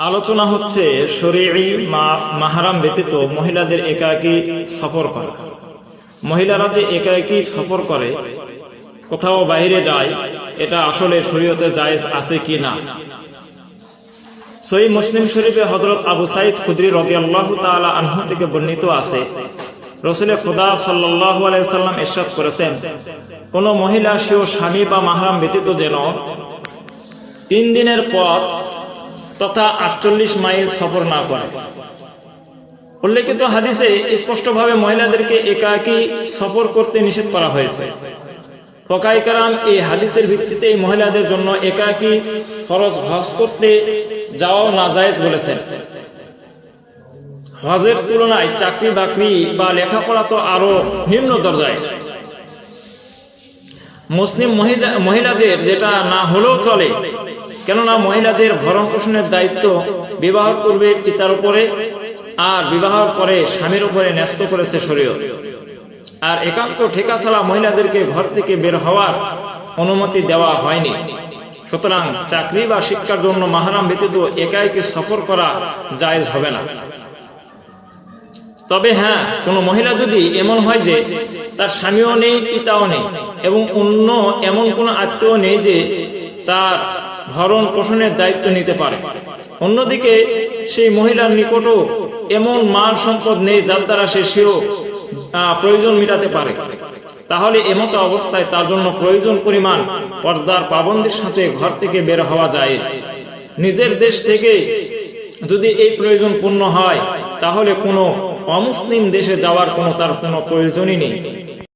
আলোচনা হচ্ছে শরঈ মাহরাম ব্যতীত মহিলাদের একাকী সফর করা। মহিলারা যে একাকী সফর করে, কোথাও বাইরে যায়, এটা আসলে শরীয়তে জায়েজ আছে কি না? সহিহ মুসলিম শরীফে হযরত আবু সাঈদ খুদরি রাদিয়াল্লাহু তাআলা আনহু থেকে বর্ণিত আছে, রাসূল খুদা সাল্লাল্লাহু আলাইহি ওয়াসাল্লাম ইরশাদ করেছেন, কোন মহিলা সেও স্বামী বা মাহরাম ব্যতীত যেন 3 দিনের পথ তথা 48 মাইল সফর না করে। উল্লেখিত হাদিসে স্পষ্টভাবে মহিলাদেরকে একাকী সফর করতে নিষেধ করা হয়েছে। ফুকাহায়ে কেরাম এই হাদিসের ভিত্তিতে এই মহিলাদের জন্য একাকী ফরজ হজ করতে যাওয়া নাজায়েজ বলেছেন। হজের তুলনায় চাকরি বাকরি বা লেখাপড়া তো আরো নিম্ন দরজায়। মুসলিম মহিলাদের যেটা না হলেও চলে, কেননা মহিলাদের ভরণ পোষণের দায়িত্ব বিবাহ পূর্বে পিতার উপরে আর বিবাহের পরে স্বামীর উপরে ন্যস্ত করেছে শরীয়ত। আর একান্ত ঠেকা ছাড়া মহিলাদেরকে ঘর থেকে বের হওয়ার অনুমতি দেওয়া হয়নি। সুতরাং চাকরি বা শিক্ষার জন্য মাহরাম ব্যতীত একাকী সফর করা জায়েজ হবে না। তবে হ্যাঁ, কোন মহিলা যদি এমন হয় যে তার স্বামীও নেই, পিতাও নেই এবং অন্য এমন কোন আত্মীয় নেই যে তার ভরণ পোষণের দায়িত্ব নিতে পারে, অন্যদিকে সেই মহিলার নিকটও এমন মাল সম্পদ নেই যার দ্বারা সেও প্রয়োজন মেটাতে পারে, তাহলে এমতো অবস্থায় তার জন্য প্রয়োজন পরিমাণ পর্দার পাবন্দির সাথে ঘর থেকে বের হওয়া জায়েজ। নিজের দেশ থেকে যদি এই প্রয়োজন পূর্ণ হয়, তাহলে কোনো অমুসলিম দেশে যাওয়ার তার কোনো প্রয়োজনই নেই।